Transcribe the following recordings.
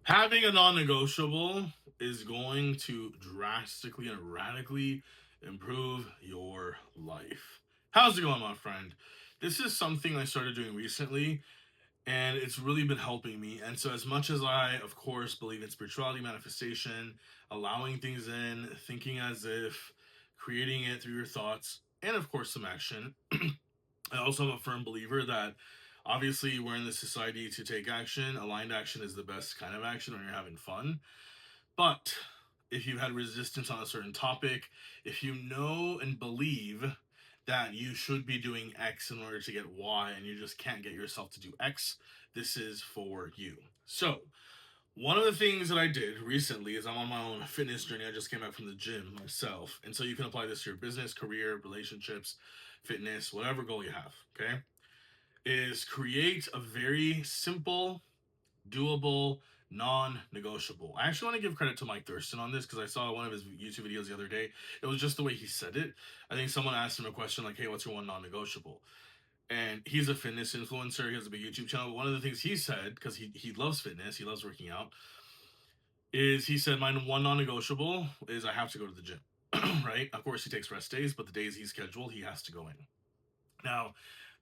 Having a non-negotiable is going to drastically and radically improve your life. How's it going, my friend? This is something I started doing recently, and it's really been helping me. And so, as much as I, of course, believe in spirituality, manifestation, allowing things in, thinking as if, creating it through your thoughts, and of course, some action, I also am a firm believer that obviously we're in this society to take action. Aligned action is the best kind of action when you're having fun. But if you've had resistance on a certain topic, if you know and believe that you should be doing X in order to get Y and you just can't get yourself to do X, this is for you. So, one of the things that I did recently is I'm on my own fitness journey. I just came back from the gym myself. And so you can apply this to your business, career, relationships, fitness, whatever goal you have, okay? Is create a very simple, doable, non-negotiable. I actually want to give credit to Mike Thurston on this because I saw one of his YouTube videos the other day. It was just the way he said it. I think someone asked him a question like, "Hey, what's your one non-negotiable?" And he's a fitness influencer. He has a big YouTube channel. But one of the things he said, because he loves fitness, he loves working out, is he said my one non-negotiable is I have to go to the gym. Right? Of course, he takes rest days, but the days he's scheduled, he has to go in. Now,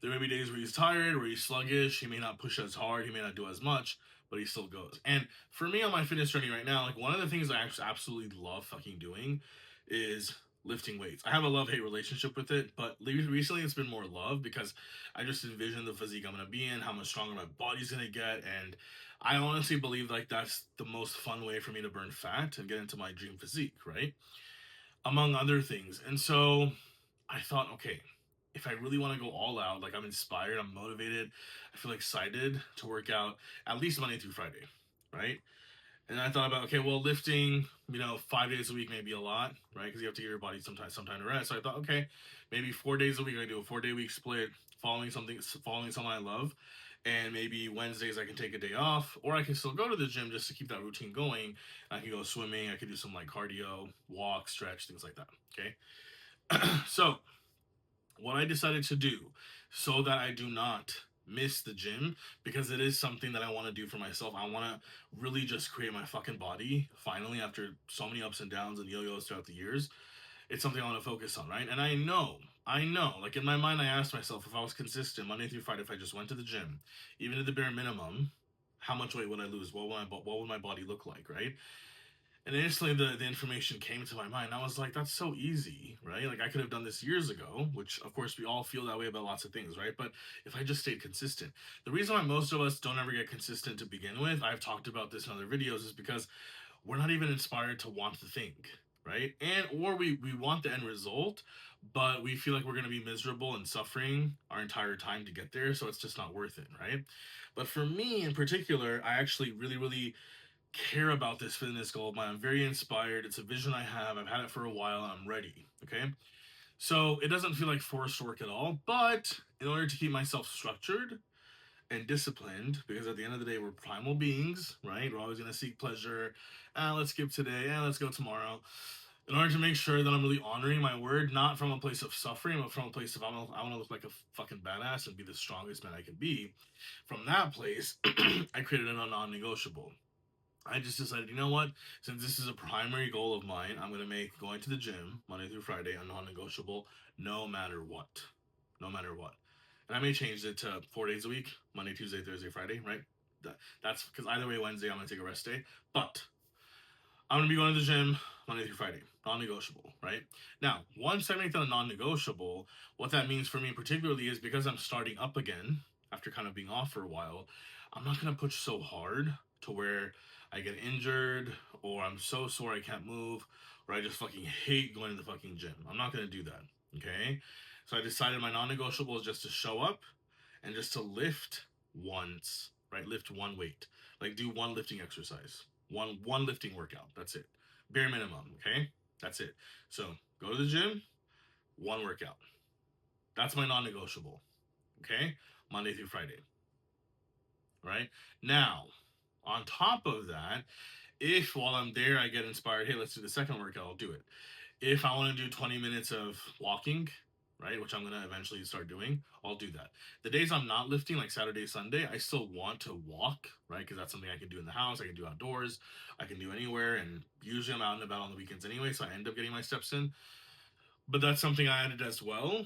there may be days where he's tired, where he's sluggish, he may not push as hard, he may not do as much, but he still goes. And for me on my fitness journey right now, like one of the things I actually absolutely love fucking doing is lifting weights. I have a love-hate relationship with it, but recently it's been more love because I just envision the physique I'm gonna be in, how much stronger my body's gonna get, and I honestly believe like that's the most fun way for me to burn fat and get into my dream physique, right? Among other things. And so I thought, okay, if I really want to go all out, like I'm inspired, I'm motivated, I feel excited to work out at least Monday through Friday, right? And I thought about, okay, well, lifting, 5 days a week may be a lot, right? Because you have to give your body some time to rest. So I thought, okay, maybe 4 days a week I do a 4 day week split, following something I love, and maybe Wednesdays I can take a day off, or I can still go to the gym just to keep that routine going. I can go swimming, I could do some like cardio, walk, stretch, things like that. Okay, so what I decided to do so that I do not miss the gym because it is something that I want to do for myself. I want to really just create my fucking body finally after so many ups and downs and yo-yos throughout the years. It's something I want to focus on, right? And I know, like in my mind, I asked myself if I was consistent Monday through Friday, if I just went to the gym, even at the bare minimum, how much weight would I lose? What would my body look like, right? And instantly the information came to my mind. I was like, that's so easy, right? Like I could have done this years ago, which of course we all feel that way about lots of things, right? But if I just stayed consistent, the reason why most of us don't ever get consistent to begin with, I've talked about this in other videos, is because we're not even inspired to want to think, right? And or we want the end result, but we feel like we're going to be miserable and suffering our entire time to get there, so it's just not worth it, right? But for me in particular, I actually really care about this fitness goal of mine. I'm very inspired. It's a vision I have. I've had it for a while. I'm ready. Okay. So it doesn't feel like forced work at all. But in order to keep myself structured and disciplined, because at the end of the day, we're primal beings, right? We're always going to seek pleasure. Let's skip today. Let's go tomorrow. In order to make sure that I'm really honoring my word, not from a place of suffering, but from a place of I want to look like a fucking badass and be the strongest man I can be. From that place, I created a non-negotiable. I just decided, you know what? Since this is a primary goal of mine, I'm going to make going to the gym Monday through Friday a non negotiable no matter what. No matter what. And I may change it to 4 days a week Monday, Tuesday, Thursday, Friday, right? That's because either way, Wednesday, I'm going to take a rest day. But I'm going to be going to the gym Monday through Friday, non negotiable, right? Now, once I make that a non negotiable, what that means for me particularly is because I'm starting up again after kind of being off for a while, I'm not going to push so hard to where I get injured or I'm so sore I can't move or I just fucking hate going to the fucking gym. I'm not going to do that, okay? So I decided my non negotiable is just to show up and just to lift once, right? Lift one weight. Like do one lifting exercise. One lifting workout. That's it. Bare minimum, okay? That's it. So go to the gym, one workout. That's my non-negotiable. Okay? Monday through Friday. Right? Now, on top of that, if while I'm there I get inspired, hey, let's do the second workout, I'll do it. If I want to do 20 minutes of walking, right? Which I'm gonna eventually start doing, I'll do that. The days I'm not lifting, like Saturday, Sunday, I still want to walk, right? Because that's something I can do in the house, I can do outdoors, I can do anywhere, and usually I'm out and about on the weekends anyway, so I end up getting my steps in. But that's something I added as well,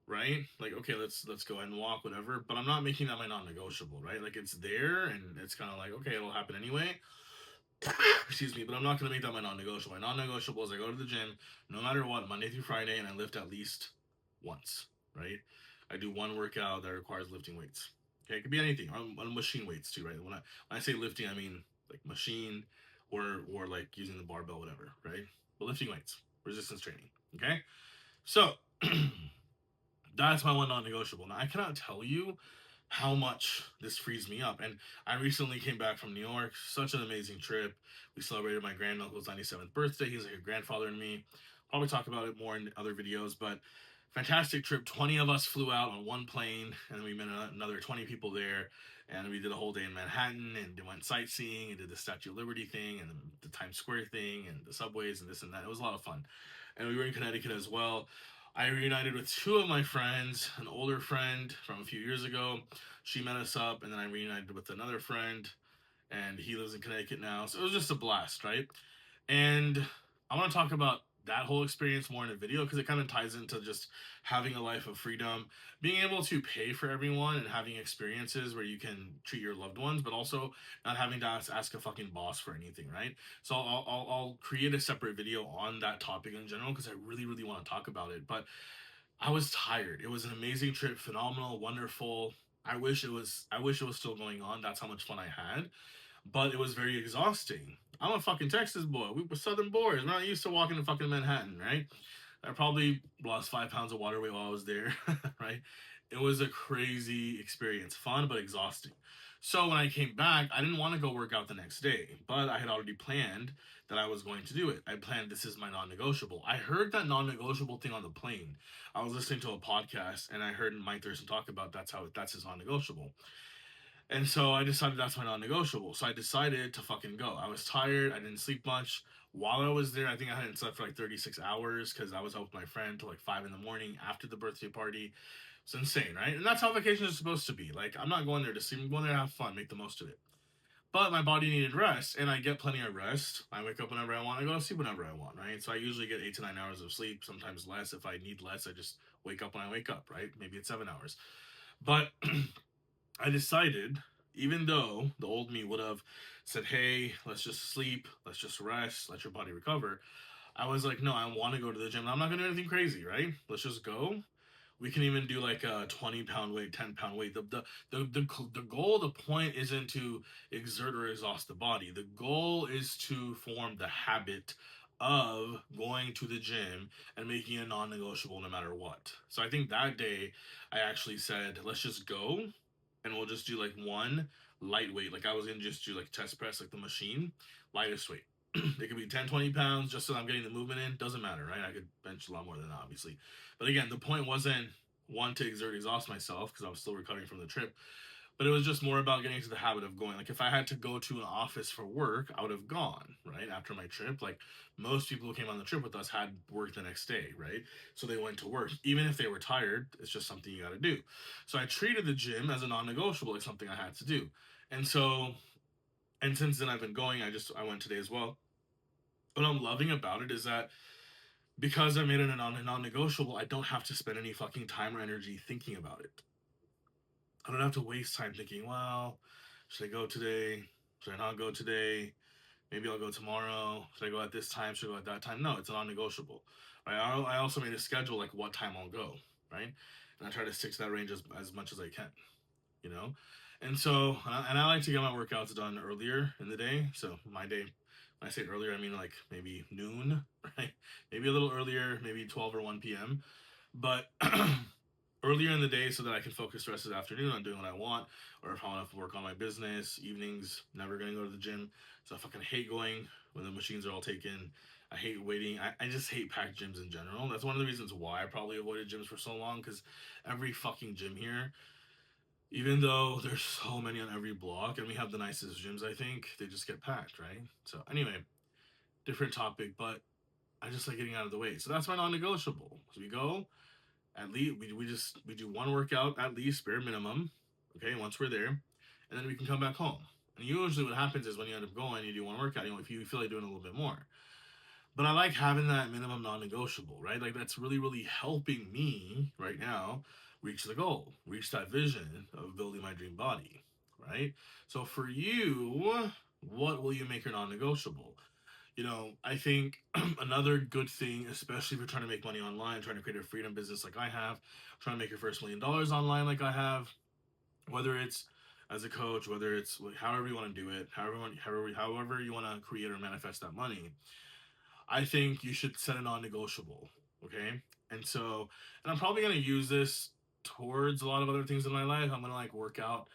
right? Like, okay, let's go ahead and walk, whatever. But I'm not making that my non-negotiable, right? Like it's there, and it's kind of like, okay, it'll happen anyway. Excuse me, but I'm not gonna make that my non-negotiable. My non-negotiable is I go to the gym no matter what, Monday through Friday, and I lift at least once, right? I do one workout that requires lifting weights. Okay, it could be anything. On machine weights too, right? When I say lifting, I mean like machine or like using the barbell, whatever, right? But lifting weights, resistance training. Okay, so that's my one non-negotiable. Now I cannot tell you how much this frees me up. And I recently came back from New York. Such an amazing trip. We celebrated my granduncle's 97th birthday. He's like a grandfather to me. Probably talk about it more in other videos, but fantastic trip. 20 of us flew out on one plane, and then we met another 20 people there. And we did a whole day in Manhattan and went sightseeing and did the Statue of Liberty thing and the Times Square thing and the subways and this and that. It was a lot of fun. And we were in Connecticut as well. I reunited with two of my friends, an older friend from a few years ago. She met us up, and then I reunited with another friend, and he lives in Connecticut now. So it was just a blast, right? And I want to talk about that whole experience more in a video because it kind of ties into just having a life of freedom, being able to pay for everyone and having experiences where you can treat your loved ones, but also not having to ask a fucking boss for anything, right? So I'll create a separate video on that topic in general because I really, really want to talk about it. But I was tired. It was an amazing trip, phenomenal, wonderful. I wish it was still going on. That's how much fun I had, but it was very exhausting. I'm a fucking Texas boy. We were Southern boys. We're not used to walking in fucking Manhattan, right? I probably lost 5 pounds of water weight while I was there, right? It was a crazy experience, fun but exhausting. So when I came back, I didn't want to go work out the next day, but I had already planned that I was going to do it. I planned this is my non-negotiable. I heard that non-negotiable thing on the plane. I was listening to a podcast and I heard Mike Thurston talk about that's his non-negotiable. And so I decided that's my non-negotiable. So I decided to fucking go. I was tired. I didn't sleep much. While I was there, I think I hadn't slept for like 36 hours because I was out with my friend till like 5 in the morning after the birthday party. It's insane, right? And that's how vacations are supposed to be. Like, I'm not going there to sleep. I'm going there to have fun, make the most of it. But my body needed rest, and I get plenty of rest. I wake up whenever I want. I go to sleep whenever I want, right? So I usually get 8 to 9 hours of sleep, sometimes less. If I need less, I just wake up when I wake up, right? Maybe it's 7 hours. But I decided, even though the old me would have said, hey, let's just sleep, let's just rest, let your body recover, I was like, no, I want to go to the gym. I'm not going to do anything crazy, right? Let's just go. We can even do like a 20-pound weight, 10-pound weight. The goal, the point isn't to exert or exhaust the body. The goal is to form the habit of going to the gym and making it non-negotiable no matter what. So I think that day I actually said, let's just go and we'll just do like one lightweight. Like I was gonna just do like chest press, like the machine, lightest weight. It could be 10, 20 pounds just so I'm getting the movement in. Doesn't matter, right? I could bench a lot more than that, obviously. But again, the point wasn't one to exhaust myself because I was still recovering from the trip, but it was just more about getting into the habit of going. Like if I had to go to an office for work, I would have gone, right? After my trip. Like most people who came on the trip with us had work the next day, right? So they went to work. Even if they were tired, it's just something you got to do. So I treated the gym as a non-negotiable, like something I had to do. And so, and since then I've been going, I went today as well. What I'm loving about it is that because I made it a non-negotiable, I don't have to spend any fucking time or energy thinking about it. I don't have to waste time thinking, well, should I go today? Should I not go today? Maybe I'll go tomorrow. Should I go at this time? Should I go at that time? No, it's non-negotiable. Right? I also made a schedule like what time I'll go, right? And I try to stick to that range as much as I can, you know? And so, and I like to get my workouts done earlier in the day. So my day, when I say earlier, I mean like maybe noon, right? Maybe a little earlier, maybe 12 or 1 p.m. But earlier in the day so that I can focus the rest of the afternoon on doing what I want, or if I want to work on my business. Evenings, never gonna go to the gym. So I fucking hate going when the machines are all taken. I hate waiting. I just hate packed gyms in general. That's one of the reasons why I probably avoided gyms for so long, because every fucking gym here, even though there's so many on every block and we have the nicest gyms, I think, they just get packed, right? So anyway, different topic, but I just like getting out of the way. So that's my non-negotiable. So we go, At least we do one workout at least, bare minimum. Okay, once we're there, and then we can come back home. And usually, what happens is when you end up going, you do one workout. If you feel like doing a little bit more, but I like having that minimum non-negotiable, right? Like that's really, really helping me right now reach the goal, reach that vision of building my dream body, right? So for you, what will you make your non-negotiable? I think another good thing, especially if you're trying to make money online, trying to create a freedom business like I have, trying to make your first $1 million online like I have, whether it's as a coach, whether it's however you want to do it, however you want to create or manifest that money, I think you should set a non-negotiable. Okay, and I'm probably gonna use this towards a lot of other things in my life. I'm gonna like work out.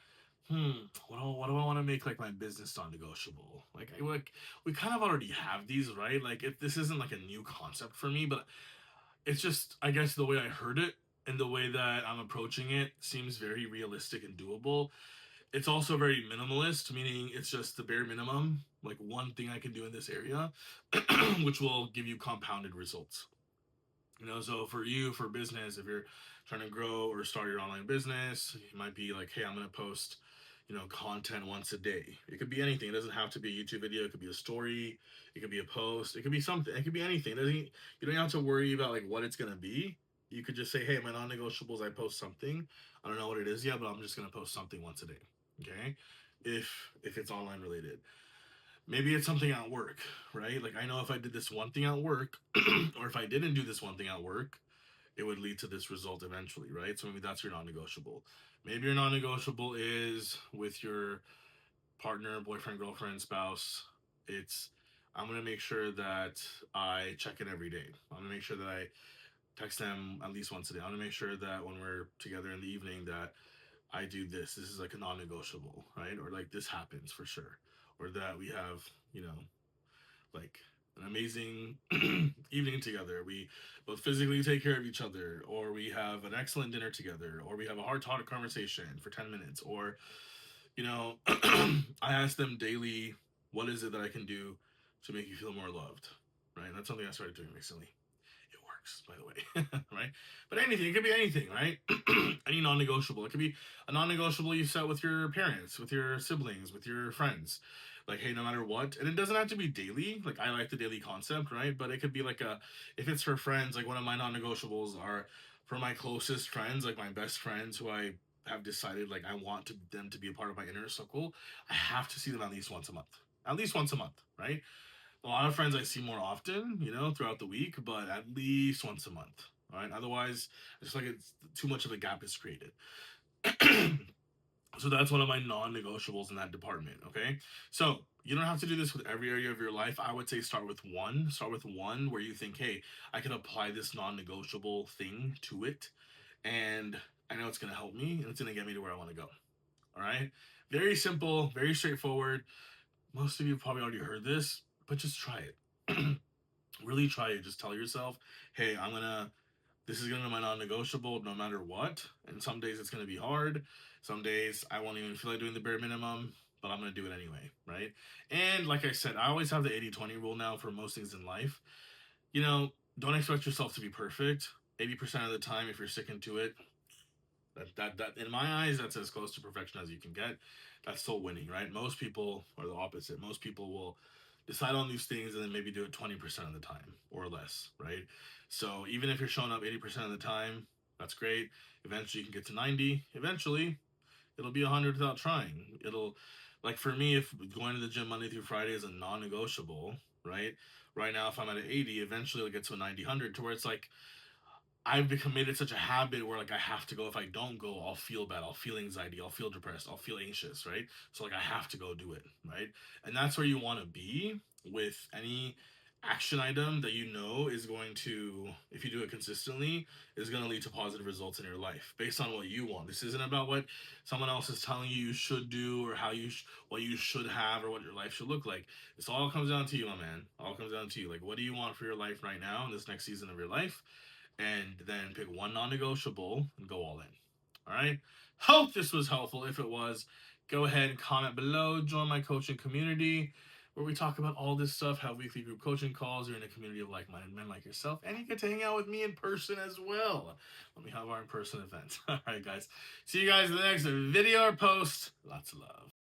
What do I want to make like my business non-negotiable? Like we kind of already have these, right? Like if this isn't like a new concept for me, but it's just I guess the way I heard it and the way that I'm approaching it seems very realistic and doable. It's also very minimalist, meaning it's just the bare minimum, like one thing I can do in this area, which will give you compounded results. So for you, for business, if you're trying to grow or start your online business, you might be like, hey, I'm going to post, content once a day. It could be anything. It doesn't have to be a YouTube video. It could be a story. It could be a post. It could be something. It could be anything. You don't have to worry about like what it's going to be. You could just say, hey, my non-negotiables, I post something. I don't know what it is yet, but I'm just going to post something once a day. Okay. If it's online related, maybe it's something at work, right? Like I know if I did this one thing at work, or if I didn't do this one thing at work, it would lead to this result eventually, right? So maybe that's your non-negotiable. Maybe your non-negotiable is with your partner, boyfriend, girlfriend, spouse. It's I'm gonna make sure that I check in every day. I'm gonna make sure that I text them at least once a day. I'm gonna make sure that when we're together in the evening that I do this. This is like a non-negotiable, right? Or like this happens for sure. Or that we have, like an amazing evening together. We both physically take care of each other, or we have an excellent dinner together, or we have a heart to heart conversation for 10 minutes, or, I ask them daily, what is it that I can do to make you feel more loved, right? And that's something I started doing recently. It works, by the way, right? But anything, it could be anything, right? Any non-negotiable. It could be a non-negotiable you set with your parents, with your siblings, with your friends. Like, hey, no matter what, and it doesn't have to be daily. Like, I like the daily concept, right? But it could be like if it's for friends, like one of my non-negotiables are for my closest friends, like my best friends who I have decided like I want them to be a part of my inner circle. I have to see them at least once a month. At least once a month, right? A lot of friends I see more often, throughout the week, but at least once a month. All right. Otherwise, it's like it's too much of a gap is created. So that's one of my non-negotiables in that department. Okay. So you don't have to do this with every area of your life. I would say start with one. Start with one where you think, hey, I can apply this non-negotiable thing to it, and I know it's going to help me and it's going to get me to where I want to go. All right. Very simple, very straightforward. Most of you probably already heard this, but just try it. Really try it. Just tell yourself, hey, this is gonna be my non-negotiable no matter what. And some days it's gonna be hard. Some days I won't even feel like doing the bare minimum, but I'm gonna do it anyway, right? And like I said, I always have the 80-20 rule now for most things in life. Don't expect yourself to be perfect. 80% of the time, if you're sticking to it, that in my eyes, that's as close to perfection as you can get. That's still winning, right? Most people are the opposite. Most people will decide on these things and then maybe do it 20% of the time or less, right? So even if you're showing up 80% of the time, that's great. Eventually you can get to 90. Eventually it'll be 100 without trying. It'll, like for me, if going to the gym Monday through Friday is a non-negotiable, right? Right now, if I'm at an 80, eventually it'll get to a 90, 100 to where it's like, I've become made it such a habit where like I have to go. If I don't go, I'll feel bad. I'll feel anxiety. I'll feel depressed. I'll feel anxious, right? So like I have to go do it, right? And that's where you want to be with any action item that is going to, if you do it consistently, is going to lead to positive results in your life based on what you want. This isn't about what someone else is telling you should do or what you should have or what your life should look like. This all comes down to you, my man. All comes down to you. Like, what do you want for your life right now in this next season of your life? And then pick one non-negotiable and go all in. All right. Hope this was helpful. If it was, go ahead and comment below. Join my coaching community. where we talk about all this stuff, have weekly group coaching calls. You're in a community of like-minded men like yourself, and you get to hang out with me in person as well when we have our in-person events. All right, guys. See you guys in the next video or post. Lots of love.